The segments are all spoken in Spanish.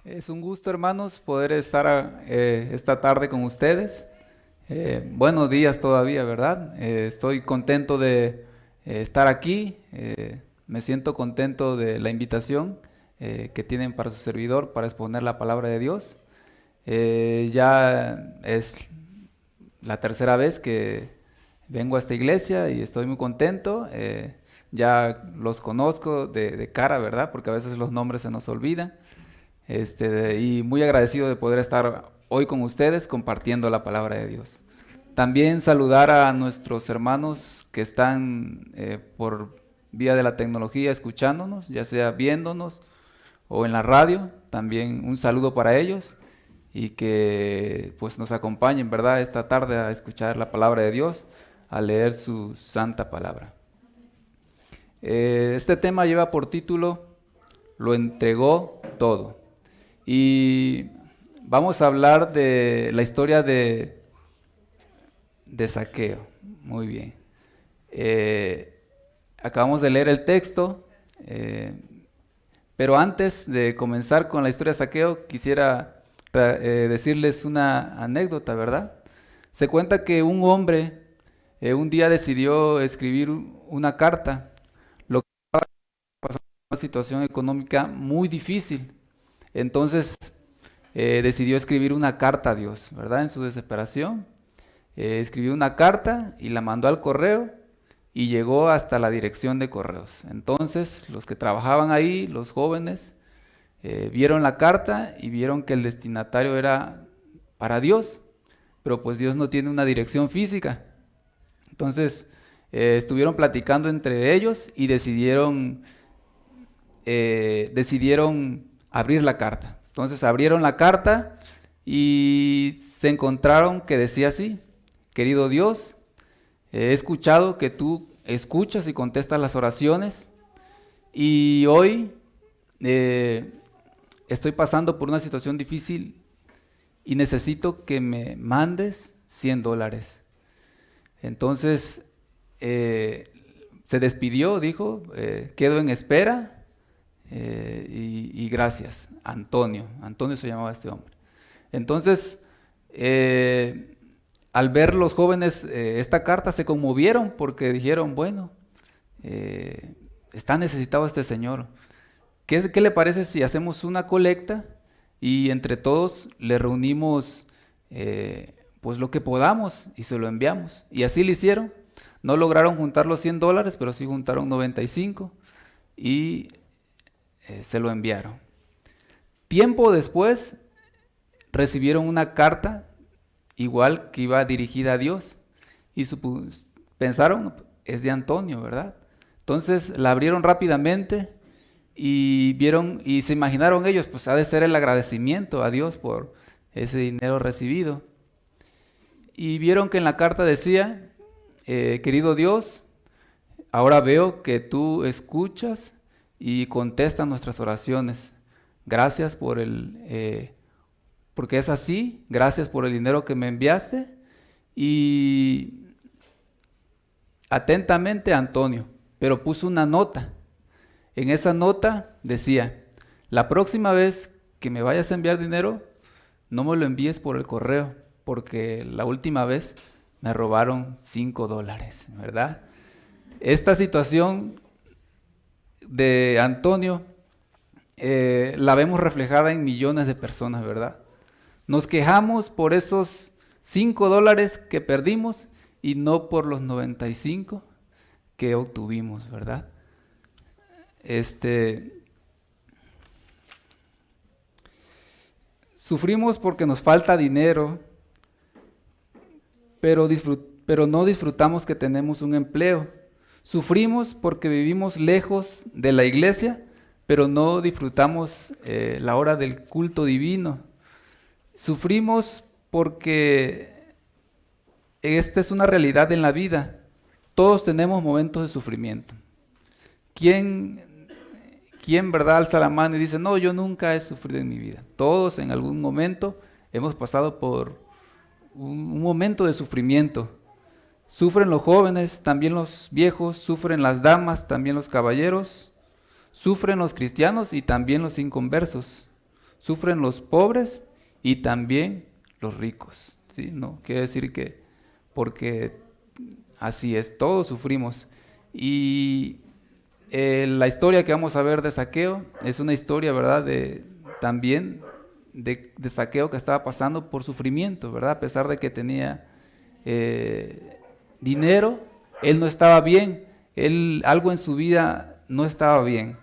Es un gusto, hermanos, poder estar esta tarde con ustedes. Buenos días todavía, ¿verdad? Estoy contento de estar aquí. Me siento contento de la invitación que tienen para su servidor para exponer la palabra de Dios. Ya es la tercera vez que vengo a esta iglesia y estoy muy contento. Ya los conozco de cara, ¿verdad? Porque a veces los nombres se nos olvidan. Y muy agradecido de poder estar hoy con ustedes compartiendo la palabra de Dios. También saludar a nuestros hermanos que están por vía de la tecnología escuchándonos, ya sea viéndonos o en la radio. También un saludo para ellos y que pues nos acompañen, ¿verdad?, esta tarde a escuchar la palabra de Dios, a leer su santa palabra. Este tema lleva por título Lo entregó todo. Y vamos a hablar de la historia de Zaqueo. Muy bien. Acabamos de leer el texto, pero antes de comenzar con la historia de Zaqueo, quisiera decirles una anécdota, ¿verdad? Se cuenta que un hombre un día decidió escribir una carta, lo que pasó una situación económica muy difícil. Entonces decidió escribir una carta a Dios, ¿verdad? En su desesperación, escribió una carta y la mandó al correo y llegó hasta la dirección de correos. Entonces los que trabajaban ahí, los jóvenes, vieron la carta y vieron que el destinatario era para Dios, pero pues Dios no tiene una dirección física. Entonces estuvieron platicando entre ellos y decidieron abrir la carta. Entonces abrieron la carta y se encontraron que decía así: querido Dios, he escuchado que tú escuchas y contestas las oraciones y hoy estoy pasando por una situación difícil y necesito que me mandes $100. Entonces se despidió, dijo, quedo en espera. Y gracias, Antonio. Antonio se llamaba este hombre. Entonces, al ver los jóvenes esta carta, se conmovieron porque dijeron, bueno, está necesitado este señor. ¿Qué le parece si hacemos una colecta y entre todos le reunimos pues lo que podamos y se lo enviamos? Y así lo hicieron. No lograron juntar los $100, pero sí juntaron 95 y se lo enviaron. Tiempo después recibieron una carta igual que iba dirigida a Dios y pensaron, es de Antonio, ¿verdad? Entonces la abrieron rápidamente y vieron y se imaginaron ellos, pues ha de ser el agradecimiento a Dios por ese dinero recibido. Y vieron que en la carta decía, querido Dios, ahora veo que tú escuchas y contesta nuestras oraciones. Gracias porque es así. Gracias por el dinero que me enviaste. Y atentamente, Antonio. Pero puso una nota. En esa nota decía, la próxima vez que me vayas a enviar dinero, no me lo envíes por el correo, porque la última vez me robaron $5, ¿verdad? Esta situación de Antonio la vemos reflejada en millones de personas, ¿verdad? Nos quejamos por esos $5 que perdimos y no por los 95 que obtuvimos, ¿verdad? Sufrimos porque nos falta dinero, pero no disfrutamos que tenemos un empleo. Sufrimos porque vivimos lejos de la iglesia, pero no disfrutamos la hora del culto divino. Sufrimos porque esta es una realidad en la vida. Todos tenemos momentos de sufrimiento. ¿Quién, verdad, alza la mano y dice, no, yo nunca he sufrido en mi vida? Todos en algún momento hemos pasado por un momento de sufrimiento. Sufren los jóvenes, también los viejos, sufren las damas, también los caballeros, sufren los cristianos y también los inconversos. sufren los pobres y también los ricos, ¿sí? No quiere decir que porque así es, todos sufrimos. Y la historia que vamos a ver de Zaqueo es una historia, ¿verdad? También de Zaqueo, que estaba pasando por sufrimiento, ¿verdad? A pesar de que tenía dinero, él no estaba bien, algo en su vida no estaba bien.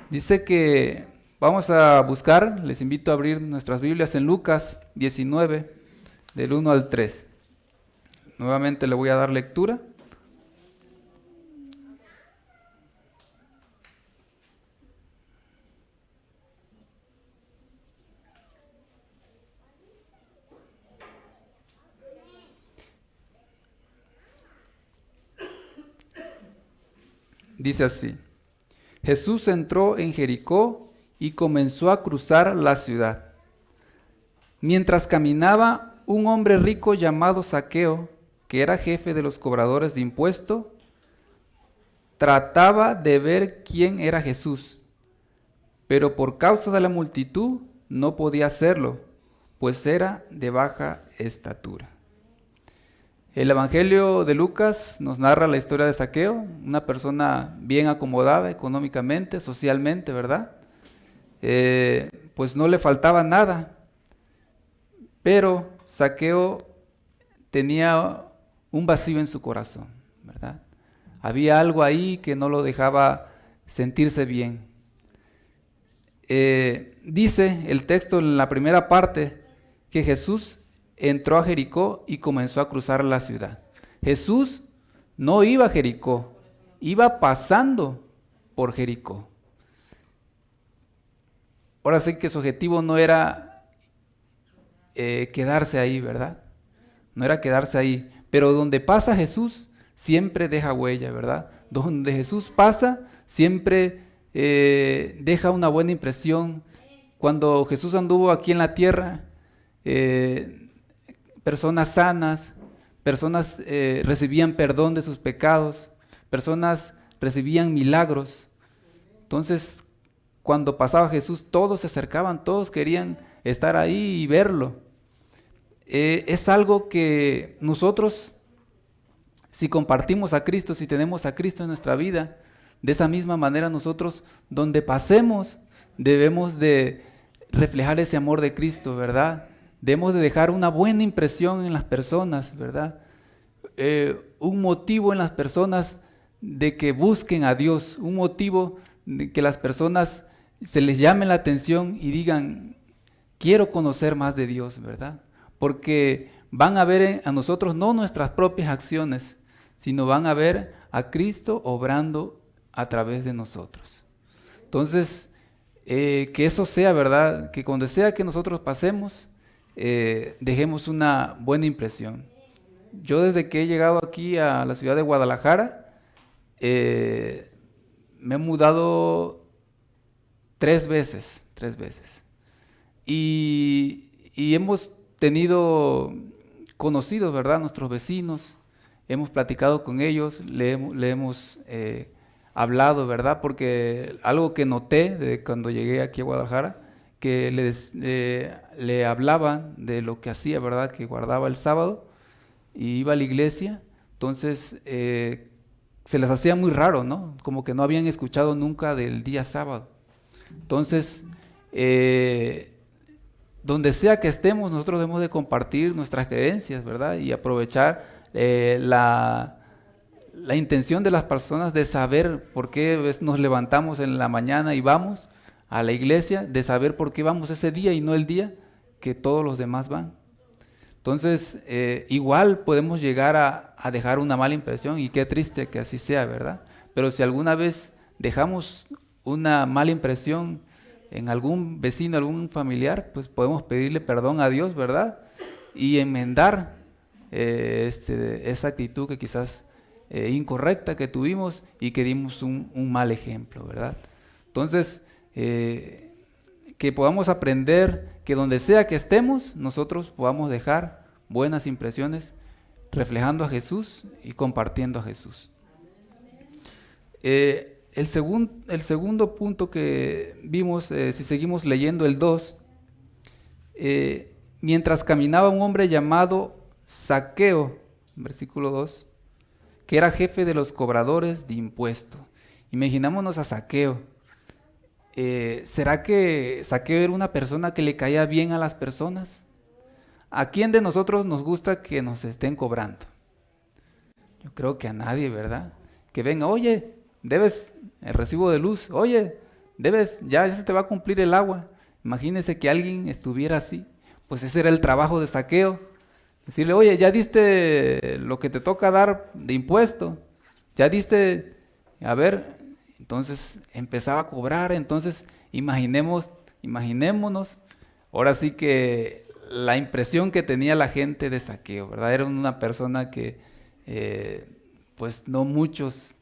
Dice que vamos a buscar, les invito a abrir nuestras Biblias en Lucas 19, del 1 al 3. Nuevamente le voy a dar lectura. Dice así: Jesús entró en Jericó y comenzó a cruzar la ciudad. Mientras caminaba, un hombre rico llamado Zaqueo, que era jefe de los cobradores de impuestos, trataba de ver quién era Jesús, pero por causa de la multitud no podía hacerlo, pues era de baja estatura. El Evangelio de Lucas nos narra la historia de Zaqueo, una persona bien acomodada económicamente, socialmente, ¿verdad? Pues no le faltaba nada, pero Zaqueo tenía un vacío en su corazón, ¿verdad? Había algo ahí que no lo dejaba sentirse bien. Dice el texto en la primera parte que Jesús entró a Jericó y comenzó a cruzar la ciudad. Jesús no iba a Jericó, iba pasando por Jericó. Ahora sí que su objetivo no era quedarse ahí, ¿verdad? No era quedarse ahí, pero donde pasa Jesús siempre deja huella, ¿verdad? Donde Jesús pasa siempre deja una buena impresión. Cuando Jesús anduvo aquí en la tierra, personas sanas, personas recibían perdón de sus pecados, personas recibían milagros. Entonces, cuando pasaba Jesús, todos se acercaban, todos querían estar ahí y verlo. Es algo que nosotros, si compartimos a Cristo, si tenemos a Cristo en nuestra vida, de esa misma manera nosotros, donde pasemos, debemos de reflejar ese amor de Cristo, ¿verdad? Debemos de dejar una buena impresión en las personas, ¿verdad? Un motivo en las personas de que busquen a Dios, un motivo de que las personas se les llame la atención y digan, quiero conocer más de Dios, ¿verdad? Porque van a ver a nosotros no nuestras propias acciones, sino van a ver a Cristo obrando a través de nosotros. Entonces, que eso sea, ¿verdad? Que cuando sea que nosotros pasemos, dejemos una buena impresión. Yo desde que he llegado aquí a la ciudad de Guadalajara, me he mudado tres veces. Y hemos tenido conocidos, ¿verdad? Nuestros vecinos, hemos platicado con ellos, le hemos hablado, ¿verdad? Porque algo que noté de cuando llegué aquí a Guadalajara, que le hablaban de lo que hacía, ¿verdad? Que guardaba el sábado y iba a la iglesia, entonces se les hacía muy raro, ¿no? Como que no habían escuchado nunca del día sábado. Entonces, donde sea que estemos, nosotros debemos de compartir nuestras creencias, ¿verdad? Y aprovechar la intención de las personas de saber por qué nos levantamos en la mañana y vamos a la iglesia, de saber por qué vamos ese día y no el día que todos los demás van. Entonces, igual podemos llegar a dejar una mala impresión, y qué triste que así sea, ¿verdad? Pero si alguna vez dejamos una mala impresión en algún vecino, algún familiar, pues podemos pedirle perdón a Dios, ¿verdad? Y enmendar esa actitud que quizás incorrecta que tuvimos y que dimos un mal ejemplo, ¿verdad? Entonces, que podamos aprender que donde sea que estemos, nosotros podamos dejar buenas impresiones reflejando a Jesús y compartiendo a Jesús. el segundo punto que vimos, si seguimos leyendo el 2, mientras caminaba un hombre llamado Zaqueo, versículo 2, que era jefe de los cobradores de impuestos. Imaginámonos a Zaqueo. ¿Será que Zaqueo era una persona que le caía bien a las personas? ¿A quién de nosotros nos gusta que nos estén cobrando? Yo creo que a nadie, ¿verdad? Que venga, oye, debes el recibo de luz, oye, debes, ya se te va a cumplir el agua. Imagínese que alguien estuviera así. Pues ese era el trabajo de Zaqueo. Decirle, oye, ya diste lo que te toca dar de impuesto, ya diste, a ver, entonces empezaba a cobrar. Entonces imaginémonos, ahora sí que la impresión que tenía la gente de Zaqueo, ¿verdad? Era una persona que pues no muchos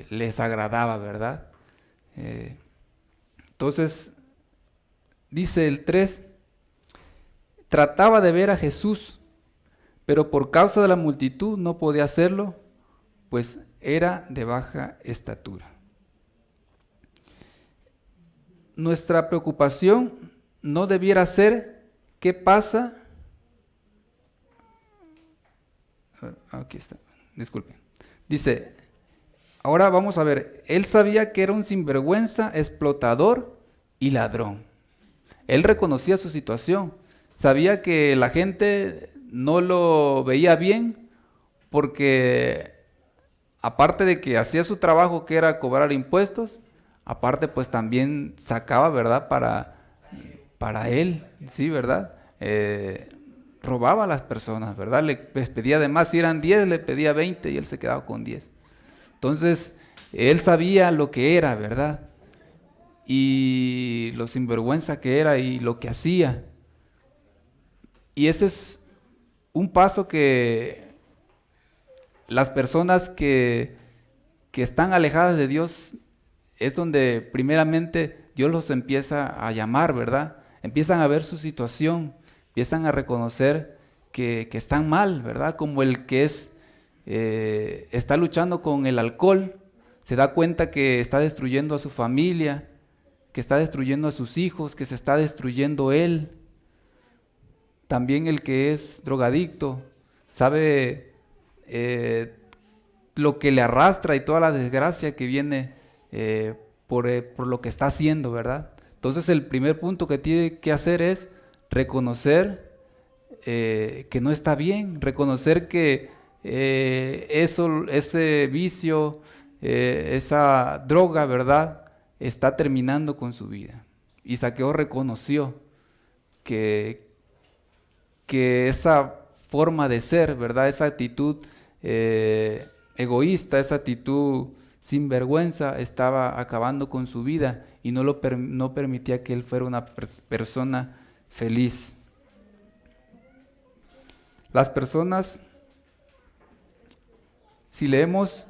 les agradaba, ¿verdad? Entonces, dice el 3, trataba de ver a Jesús, pero por causa de la multitud no podía hacerlo, pues era de baja estatura. Nuestra preocupación no debiera ser qué pasa. Aquí está, disculpen. Dice, ahora vamos a ver, él sabía que era un sinvergüenza, explotador y ladrón. Él reconocía su situación, sabía que la gente no lo veía bien porque aparte de que hacía su trabajo que era cobrar impuestos, aparte pues también sacaba, ¿verdad? Para él, sí, ¿verdad? Robaba a las personas, ¿verdad? Les pedía de más, si eran 10 le pedía 20 y él se quedaba con 10. Entonces, él sabía lo que era, ¿verdad? Y lo sinvergüenza que era y lo que hacía. Y ese es un paso que las personas que están alejadas de Dios es donde primeramente Dios los empieza a llamar, ¿verdad? Empiezan a ver su situación, empiezan a reconocer que están mal, ¿verdad? Como el que está luchando con el alcohol, se da cuenta que está destruyendo a su familia, que está destruyendo a sus hijos, que se está destruyendo él. También el que es drogadicto sabe lo que le arrastra y toda la desgracia que viene por lo que está haciendo, ¿verdad? Entonces el primer punto que tiene que hacer es reconocer que no está bien, reconocer que ese vicio, esa droga, ¿verdad? Está terminando con su vida. Y Zaqueo reconoció que esa forma de ser, ¿verdad? Esa actitud egoísta, esa actitud sin vergüenza estaba acabando con su vida y no permitía que él fuera una persona feliz. Las personas, si leemos,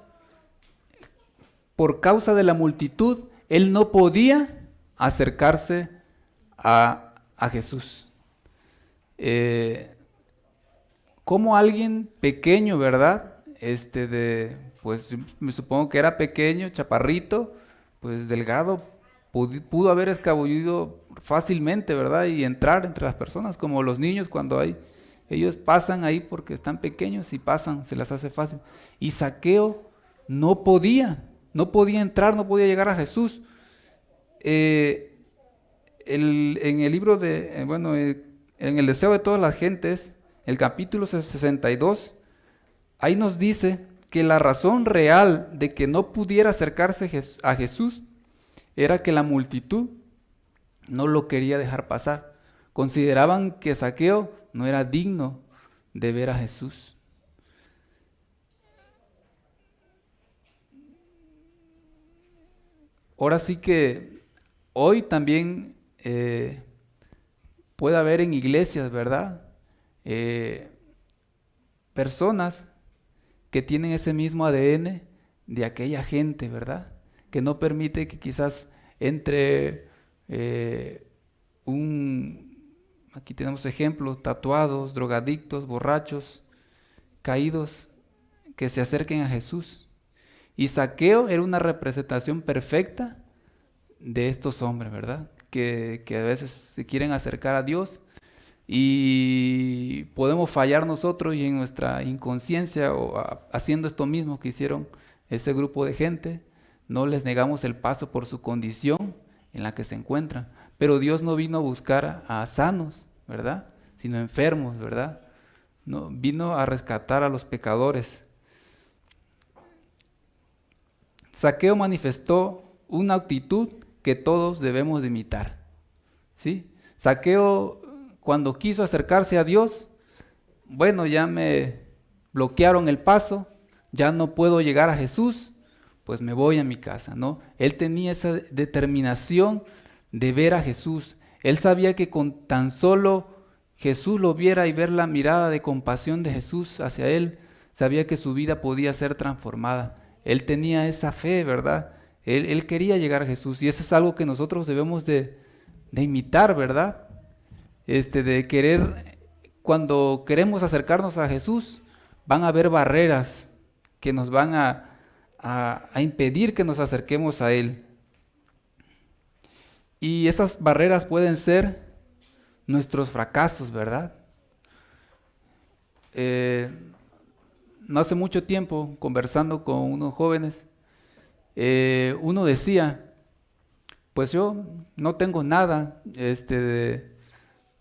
por causa de la multitud, él no podía acercarse a Jesús. Como alguien pequeño, ¿verdad? Pues me supongo que era pequeño, chaparrito, pues delgado, pudo haber escabullido fácilmente, ¿verdad? Y entrar entre las personas, como los niños cuando ellos pasan ahí porque están pequeños y pasan, se les hace fácil. Y Zaqueo no podía entrar, no podía llegar a Jesús. En el libro en el deseo de todas las gentes, el capítulo 62, ahí nos dice que la razón real de que no pudiera acercarse a Jesús era que la multitud no lo quería dejar pasar. Consideraban que Zaqueo no era digno de ver a Jesús. Ahora sí que hoy también puede haber en iglesias, ¿verdad? Personas que tienen ese mismo ADN de aquella gente, ¿verdad? Que no permite que quizás entre aquí tenemos ejemplos, tatuados, drogadictos, borrachos, caídos, que se acerquen a Jesús. Y Zaqueo era una representación perfecta de estos hombres, ¿verdad? Que a veces se quieren acercar a Dios y podemos fallar nosotros y en nuestra inconsciencia haciendo esto mismo que hicieron ese grupo de gente, no les negamos el paso por su condición en la que se encuentran. Pero Dios no vino a buscar a sanos, ¿verdad? Sino enfermos, ¿verdad? No, vino a rescatar a los pecadores. Zaqueo manifestó una actitud que todos debemos de imitar, ¿sí? Zaqueo, cuando quiso acercarse a Dios, bueno, ya me bloquearon el paso, ya no puedo llegar a Jesús, pues me voy a mi casa, ¿no? Él tenía esa determinación de ver a Jesús. Él sabía que con tan solo Jesús lo viera y ver la mirada de compasión de Jesús hacia él, sabía que su vida podía ser transformada. Él tenía esa fe, ¿verdad? Él quería llegar a Jesús y eso es algo que nosotros debemos de imitar, ¿verdad? De querer, cuando queremos acercarnos a Jesús, van a haber barreras que nos van a impedir que nos acerquemos a Él. Y esas barreras pueden ser nuestros fracasos, ¿verdad? No hace mucho tiempo, conversando con unos jóvenes, uno decía, pues yo no tengo nada,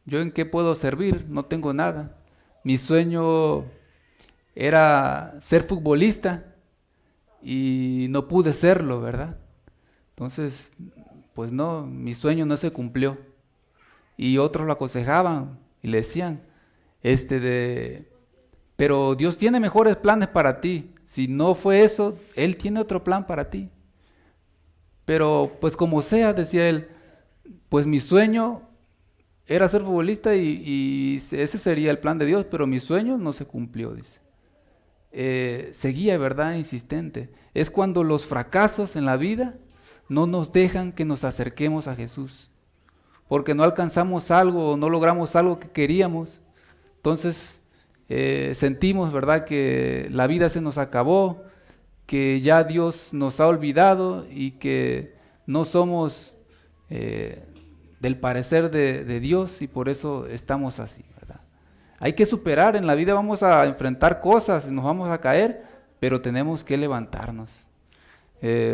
yo en qué puedo servir, no tengo nada. Mi sueño era ser futbolista y no pude serlo, ¿verdad? Entonces, pues no, mi sueño no se cumplió. Y otros lo aconsejaban y le decían, pero Dios tiene mejores planes para ti. Si no fue eso, Él tiene otro plan para ti. Pero pues como sea, decía él, pues mi sueño era ser futbolista y ese sería el plan de Dios, pero mi sueño no se cumplió, dice. Seguía, ¿verdad? Insistente. Es cuando los fracasos en la vida no nos dejan que nos acerquemos a Jesús. Porque no alcanzamos algo o no logramos algo que queríamos. Entonces sentimos, ¿verdad? Que la vida se nos acabó, que ya Dios nos ha olvidado y que no somos del parecer de Dios y por eso estamos así, ¿verdad? Hay que superar, en la vida vamos a enfrentar cosas, nos vamos a caer, pero tenemos que levantarnos.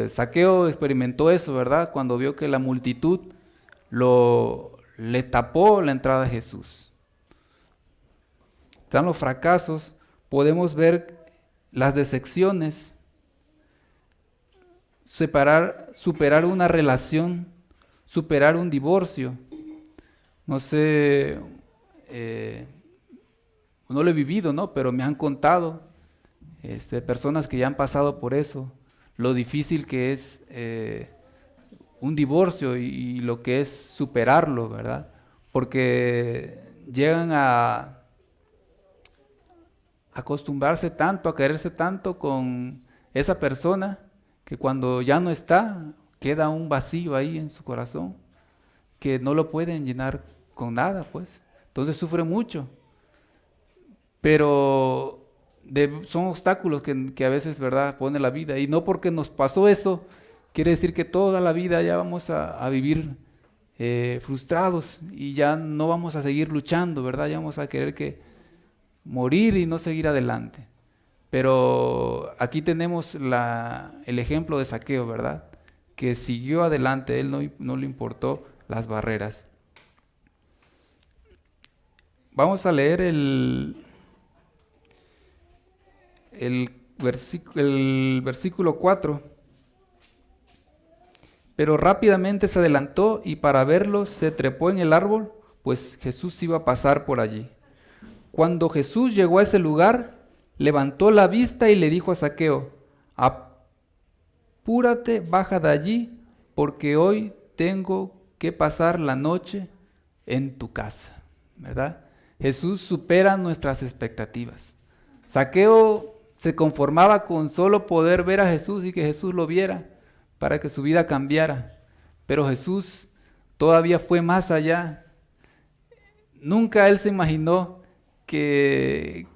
Zaqueo experimentó eso, ¿verdad? Cuando vio que la multitud le tapó la entrada a Jesús. Están los fracasos, podemos ver las decepciones, superar una relación, superar un divorcio. No sé, no lo he vivido, ¿no? Pero me han contado personas que ya han pasado por eso, lo difícil que es un divorcio y lo que es superarlo, ¿verdad? Porque llegan a acostumbrarse tanto, a quererse tanto con esa persona, que cuando ya no está, queda un vacío ahí en su corazón, que no lo pueden llenar con nada, pues. Entonces sufre mucho. Pero son obstáculos que a veces, ¿verdad?, pone la vida. Y no porque nos pasó eso, quiere decir que toda la vida ya vamos a vivir frustrados y ya no vamos a seguir luchando, ¿verdad? Ya vamos a querer morir y no seguir adelante. Pero aquí tenemos el ejemplo de Zaqueo, ¿verdad? Que siguió adelante, él no le importó las barreras. Vamos a leer el versículo 4. Pero rápidamente se adelantó y para verlo se trepó en el árbol, pues Jesús iba a pasar por allí. Cuando Jesús llegó a ese lugar, levantó la vista y le dijo a Zaqueo: apúrate, baja de allí, porque hoy tengo que pasar la noche en tu casa, ¿verdad? Jesús supera nuestras expectativas. Zaqueo se conformaba con solo poder ver a Jesús y que Jesús lo viera para que su vida cambiara. Pero Jesús todavía fue más allá. Nunca él se imaginó que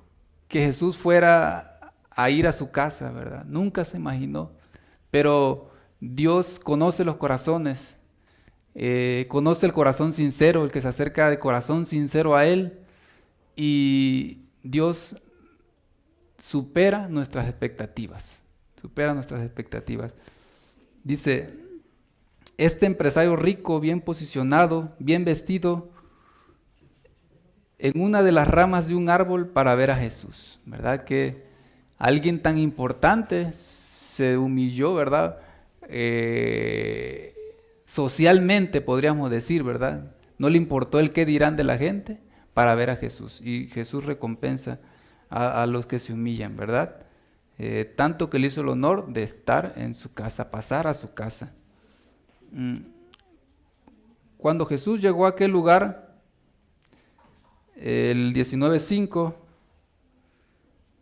Jesús fuera a ir a su casa, ¿verdad? Nunca se imaginó. Pero Dios conoce los corazones, conoce el corazón sincero, el que se acerca de corazón sincero a Él, y Dios supera nuestras expectativas, supera nuestras expectativas. Dice, este empresario rico, bien posicionado, bien vestido, en una de las ramas de un árbol para ver a Jesús, ¿verdad? Que alguien tan importante se humilló, ¿verdad? Socialmente podríamos decir, ¿verdad? No le importó el qué dirán de la gente para ver a Jesús. Y Jesús recompensa a los que se humillan, ¿verdad? Tanto que le hizo el honor de estar en su casa, pasar a su casa. Cuando Jesús llegó a aquel lugar, el 19:5,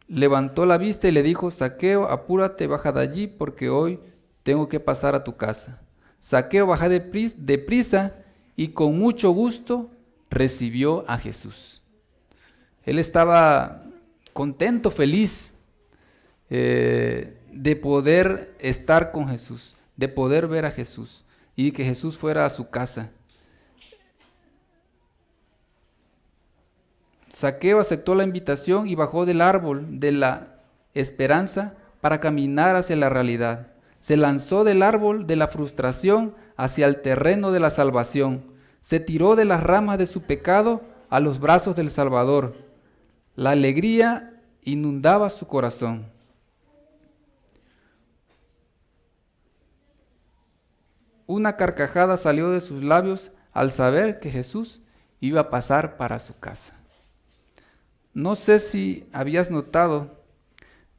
levantó la vista y le dijo, Zaqueo, apúrate, baja de allí, porque hoy tengo que pasar a tu casa. Zaqueo bajó deprisa y con mucho gusto recibió a Jesús. Él estaba contento, feliz de poder estar con Jesús, de poder ver a Jesús y que Jesús fuera a su casa. Zaqueo aceptó la invitación y bajó del árbol de la esperanza para caminar hacia la realidad. Se lanzó del árbol de la frustración hacia el terreno de la salvación. Se tiró de las ramas de su pecado a los brazos del Salvador. La alegría inundaba su corazón. Una carcajada salió de sus labios al saber que Jesús iba a pasar para su casa. No sé si habías notado,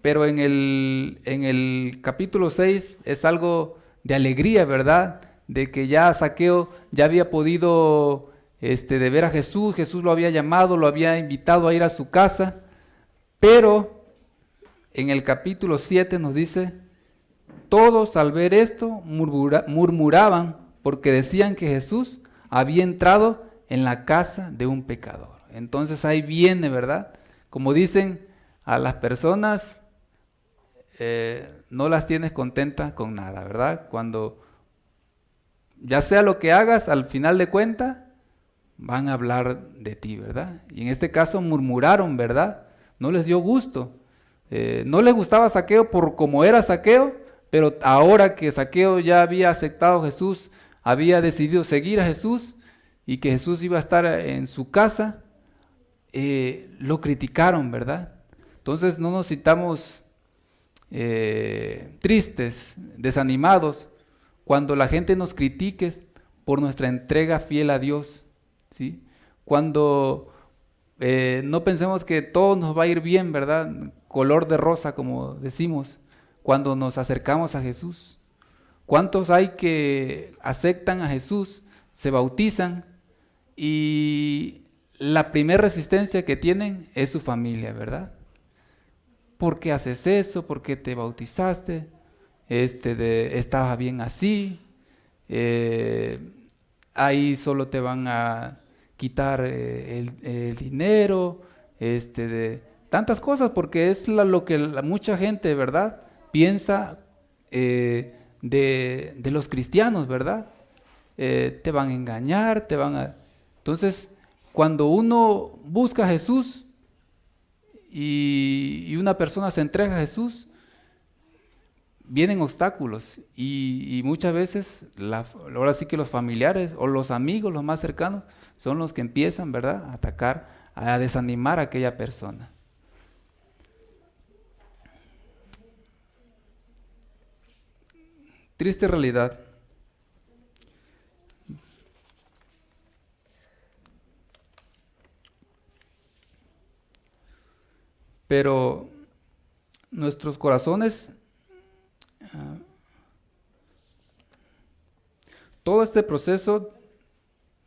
pero en el capítulo 6 es algo de alegría, ¿verdad? De que ya Zaqueo ya había podido de ver a Jesús, Jesús lo había llamado, lo había invitado a ir a su casa, pero en el capítulo 7 nos dice, todos al ver esto murmuraban porque decían que Jesús había entrado en la casa de un pecador. Entonces ahí viene, ¿verdad? Como dicen, a las personas no las tienes contentas con nada, ¿verdad? Cuando ya sea lo que hagas, al final de cuentas, van a hablar de ti, ¿verdad? Y en este caso murmuraron, ¿verdad? No les dio gusto. No les gustaba Zaqueo por como era Zaqueo, pero ahora que Zaqueo ya había aceptado a Jesús, había decidido seguir a Jesús y que Jesús iba a estar en su casa, lo criticaron, ¿verdad? Entonces no nos sintamos tristes, desanimados, cuando la gente nos critique por nuestra entrega fiel a Dios, ¿sí? Cuando no pensemos que todo nos va a ir bien, ¿verdad? Color de rosa, como decimos, cuando nos acercamos a Jesús. ¿Cuántos hay que aceptan a Jesús, se bautizan y la primera resistencia que tienen es su familia, ¿verdad? ¿Por qué haces eso? ¿Por qué te bautizaste? Estaba bien así. Ahí solo te van a quitar el dinero, de tantas cosas, porque es lo que mucha gente, ¿verdad? Piensa de los cristianos, ¿verdad? Te van a engañar, Entonces, cuando uno busca a Jesús y una persona se entrega a Jesús, vienen obstáculos y muchas veces, ahora sí que los familiares o los amigos, los más cercanos, son los que empiezan, ¿verdad?, a atacar, a desanimar a aquella persona. Triste realidad. Pero nuestros corazones, todo este proceso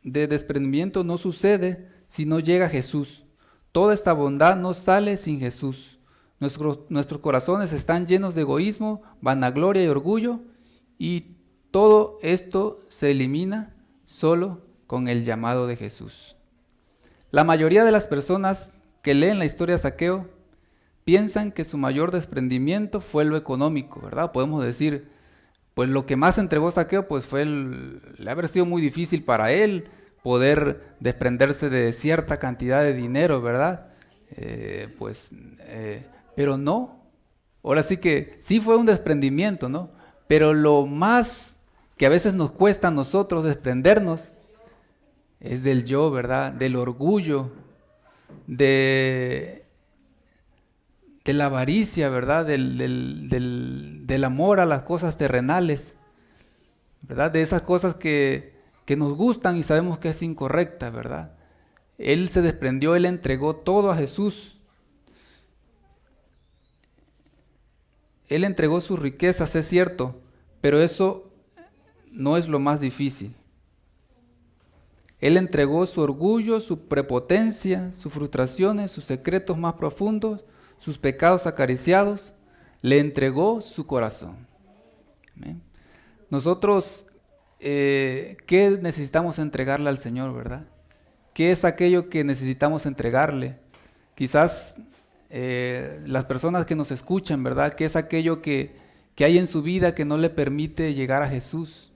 de desprendimiento no sucede si no llega Jesús. Toda esta bondad no sale sin Jesús. Nuestros corazones están llenos de egoísmo, vanagloria y orgullo, y todo esto se elimina solo con el llamado de Jesús. La mayoría de las personas que leen la historia de Zaqueo piensan que su mayor desprendimiento fue lo económico, ¿verdad? Podemos decir, pues lo que más entregó Zaqueo, pues fue le haber sido muy difícil para él poder desprenderse de cierta cantidad de dinero, ¿verdad? Pero no, ahora sí que sí fue un desprendimiento, ¿no? Pero lo más que a veces nos cuesta a nosotros desprendernos es del yo, ¿verdad? Del orgullo, de, de la avaricia, ¿verdad? Del amor a las cosas terrenales, ¿verdad? De esas cosas que nos gustan y sabemos que es incorrecta, ¿verdad? Él se desprendió, él entregó todo a Jesús. Él entregó sus riquezas, es cierto, pero eso no es lo más difícil. Él entregó su orgullo, su prepotencia, sus frustraciones, sus secretos más profundos, sus pecados acariciados. Le entregó su corazón. ¿Amén? Nosotros, ¿qué necesitamos entregarle al Señor, verdad? ¿Qué es aquello que necesitamos entregarle? Quizás las personas que nos escuchan, ¿verdad? ¿Qué es aquello que hay en su vida que no le permite llegar a Jesús?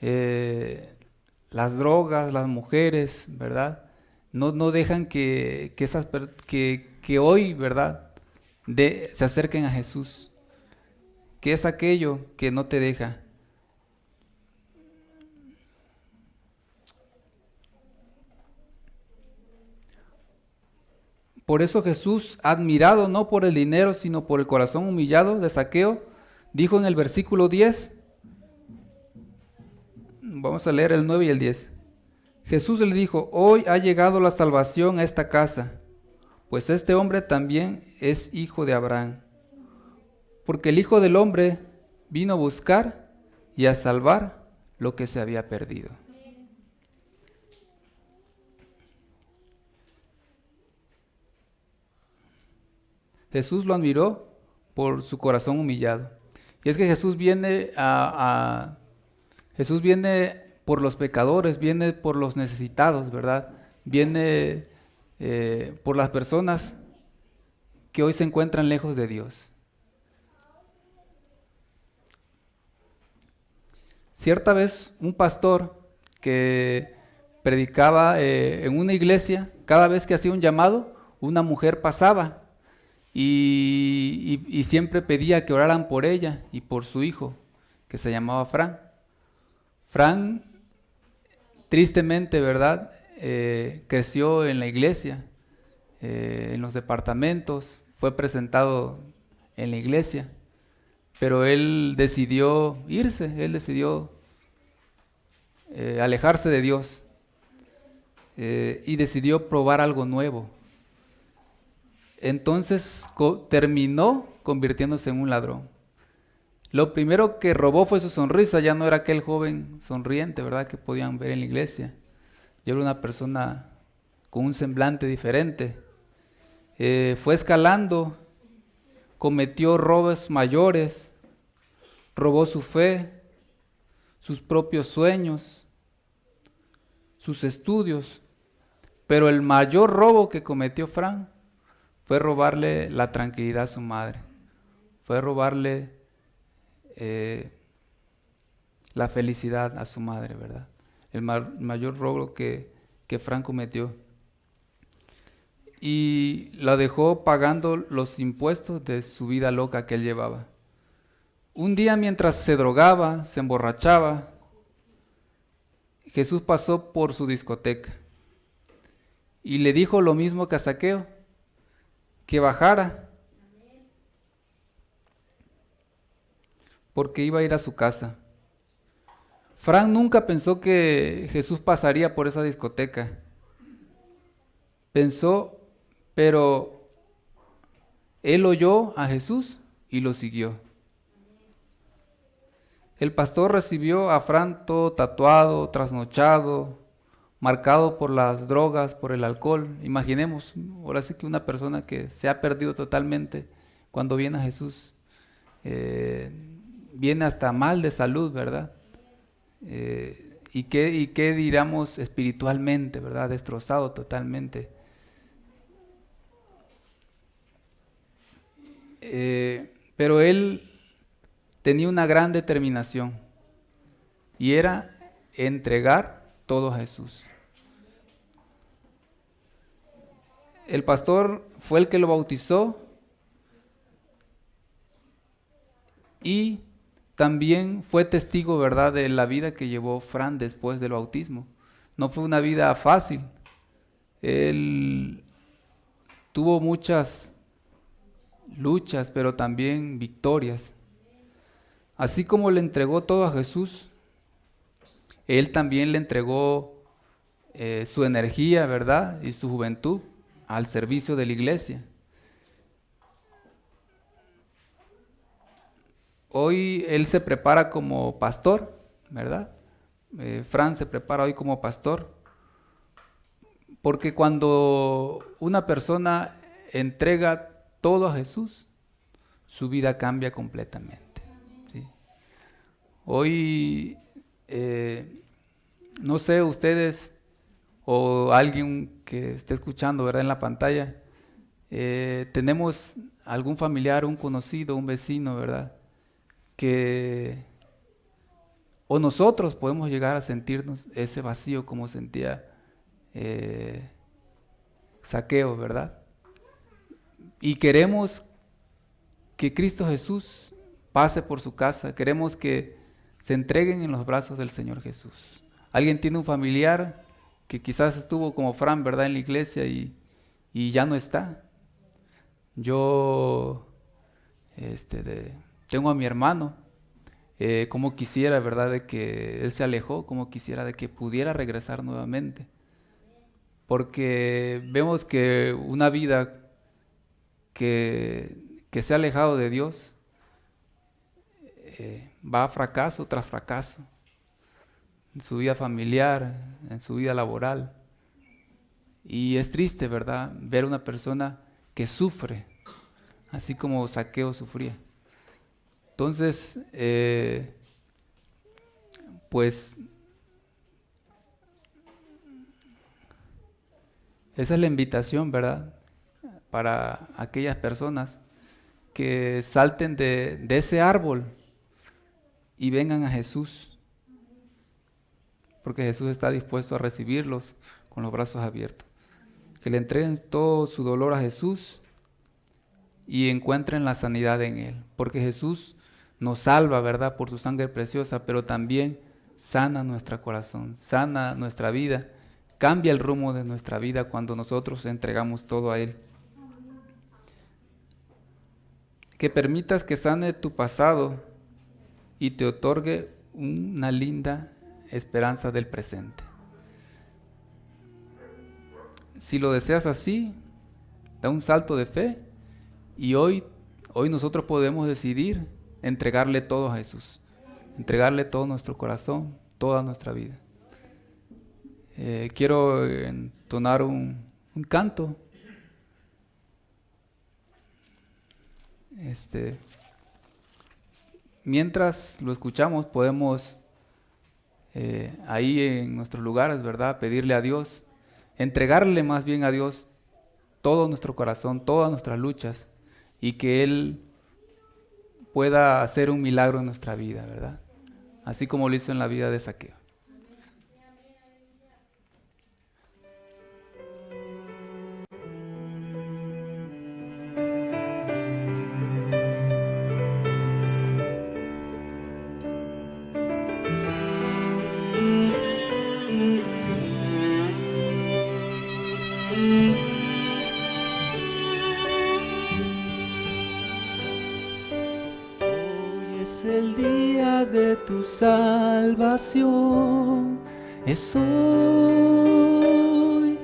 Las drogas, las mujeres, ¿verdad? No dejan que hoy, ¿verdad? Se acerquen a Jesús. ¿Qué es aquello que no te deja? Por eso Jesús, admirado no por el dinero, sino por el corazón humillado de Zaqueo, dijo en el versículo 10, vamos a leer el 9 y el 10. Jesús le dijo, hoy ha llegado la salvación a esta casa, pues este hombre también es hijo de Abraham, porque el Hijo del Hombre vino a buscar y a salvar lo que se había perdido. Jesús lo admiró por su corazón humillado. Y es que Jesús viene Jesús viene por los pecadores, viene por los necesitados, ¿verdad? Viene por las personas que hoy se encuentran lejos de Dios. Cierta vez un pastor que predicaba en una iglesia, cada vez que hacía un llamado, una mujer pasaba y siempre pedía que oraran por ella y por su hijo, que se llamaba Fran. Fran, tristemente, ¿verdad? Creció en la iglesia, en los departamentos, fue presentado en la iglesia, pero él decidió irse, él decidió alejarse de Dios y decidió probar algo nuevo. Entonces terminó convirtiéndose en un ladrón. Lo primero que robó fue su sonrisa, ya no era aquel joven sonriente, ¿verdad?, que podían ver en la iglesia. Ya era una persona con un semblante diferente. Fue escalando, cometió robos mayores, robó su fe, sus propios sueños, sus estudios. Pero el mayor robo que cometió Fran fue robarle la tranquilidad a su madre, fue robarle la felicidad a su madre, ¿verdad? El mayor robo que Fran cometió. Y la dejó pagando los impuestos de su vida loca que él llevaba. Un día, mientras se drogaba, se emborrachaba, Jesús pasó por su discoteca y le dijo lo mismo que a Zaqueo, que bajara, porque iba a ir a su casa. Fran nunca pensó que Jesús pasaría por esa discoteca. Pensó, pero él oyó a Jesús y lo siguió. El pastor recibió a Fran todo tatuado, trasnochado, marcado por las drogas, por el alcohol. Imaginemos, ahora sí que una persona que se ha perdido totalmente, cuando viene a Jesús, viene hasta mal de salud, ¿verdad? ¿Y qué diríamos espiritualmente, ¿verdad? Destrozado totalmente. pero él tenía una gran determinación y era entregar todo a Jesús. El pastor fue el que lo bautizó y también fue testigo, ¿verdad?, de la vida que llevó Fran después del bautismo. No fue una vida fácil. Él tuvo muchas luchas, pero también victorias. Así como le entregó todo a Jesús, él también le entregó su energía, ¿verdad?, y su juventud al servicio de la iglesia. Hoy él se prepara como pastor, ¿verdad? Fran se prepara hoy como pastor, porque cuando una persona entrega todo a Jesús, su vida cambia completamente, ¿sí? Hoy, no sé, ustedes o alguien que esté escuchando, ¿verdad?, en la pantalla, tenemos algún familiar, un conocido, un vecino, ¿verdad?, o nosotros podemos llegar a sentirnos ese vacío como sentía Zaqueo, ¿verdad? Y queremos que Cristo Jesús pase por su casa, queremos que se entreguen en los brazos del Señor Jesús. Alguien tiene un familiar que quizás estuvo como Fran, ¿verdad?, en la iglesia y ya no está. Yo tengo a mi hermano, como quisiera, ¿verdad?, de que él se alejó, como quisiera de que pudiera regresar nuevamente. Porque vemos que una vida que se ha alejado de Dios va a fracaso tras fracaso, en su vida familiar, en su vida laboral. Y es triste, ¿verdad?, ver una persona que sufre, así como Zaqueo sufría. Entonces, pues, esa es la invitación, ¿verdad?, para aquellas personas que salten de ese árbol y vengan a Jesús, porque Jesús está dispuesto a recibirlos con los brazos abiertos. Que le entreguen todo su dolor a Jesús y encuentren la sanidad en Él, porque Jesús nos salva, ¿verdad?, por su sangre preciosa, pero también sana nuestro corazón, sana nuestra vida, cambia el rumbo de nuestra vida cuando nosotros entregamos todo a Él. Que permitas que sane tu pasado y te otorgue una linda esperanza del presente. Si lo deseas así, da un salto de fe y hoy nosotros podemos decidir entregarle todo a Jesús, entregarle todo nuestro corazón, toda nuestra vida. Quiero entonar un canto. Mientras lo escuchamos podemos ahí en nuestros lugares, ¿verdad?, pedirle a Dios, entregarle más bien a Dios todo nuestro corazón, todas nuestras luchas, y que Él pueda hacer un milagro en nuestra vida, ¿verdad?, así como lo hizo en la vida de Zaqueo. Es el día de tu salvación, es hoy,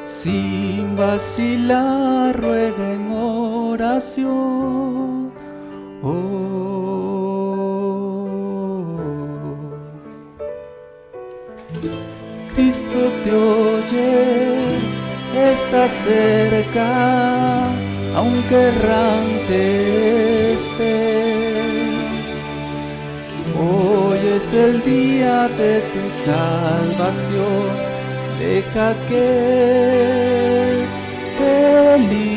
sin vacilar ruega en oración. Cristo te oye, está cerca, aunque errante estés. Hoy es el día de tu salvación, deja que te limpie.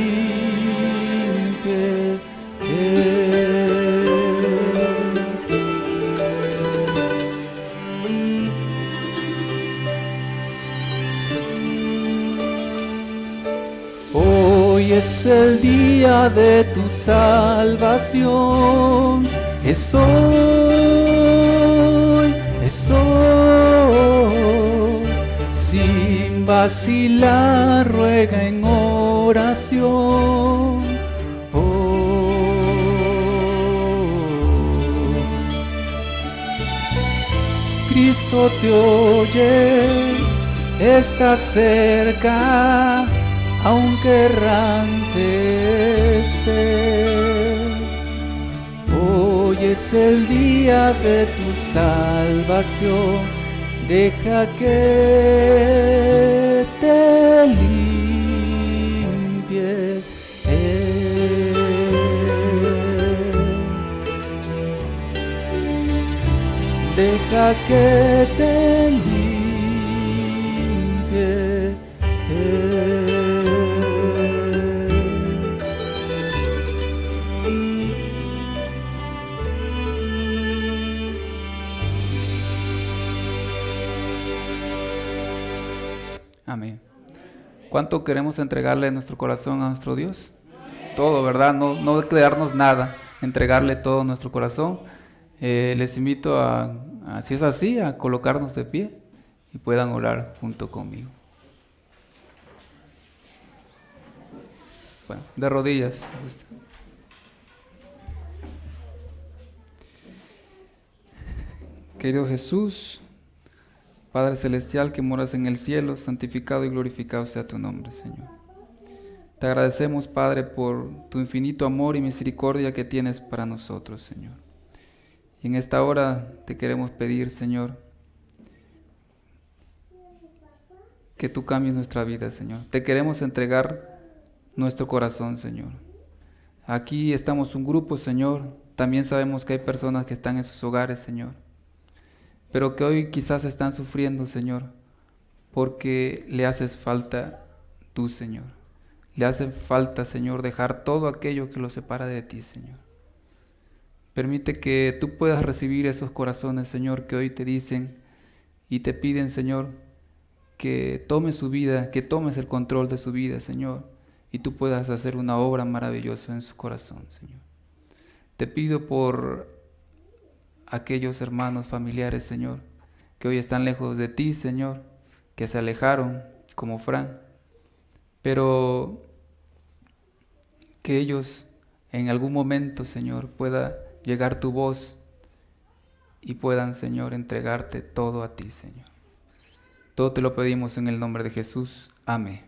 Hoy es el día de tu salvación, es hoy, sin vacilar ruega en oración. Cristo te oye, está cerca, aunque errante estés. Hoy es el día de tu salvación, deja que te limpie. Deja que te limpie. Amén. ¿Cuánto queremos entregarle nuestro corazón a nuestro Dios? Todo, ¿verdad? No quedarnos nada, entregarle todo nuestro corazón. Les invito a, si es así, a colocarnos de pie y puedan orar junto conmigo. Bueno, de rodillas. Querido Jesús, Padre Celestial que moras en el cielo, santificado y glorificado sea tu nombre, Señor. Te agradecemos, Padre, por tu infinito amor y misericordia que tienes para nosotros, Señor. Y en esta hora te queremos pedir, Señor, que tú cambies nuestra vida, Señor. Te queremos entregar nuestro corazón, Señor. Aquí estamos un grupo, Señor. También sabemos que hay personas que están en sus hogares, Señor, pero que hoy quizás están sufriendo, Señor, porque le haces falta tú, Señor. Le hace falta, Señor, dejar todo aquello que los separa de ti, Señor. Permite que tú puedas recibir esos corazones, Señor, que hoy te dicen y te piden, Señor, que tomes su vida, que tomes el control de su vida, Señor, y tú puedas hacer una obra maravillosa en su corazón, Señor. Te pido por aquellos hermanos familiares, Señor, que hoy están lejos de ti, Señor, que se alejaron como Fran, pero que ellos en algún momento, Señor, pueda llegar tu voz y puedan, Señor, entregarte todo a ti, Señor. Todo te lo pedimos en el nombre de Jesús. Amén.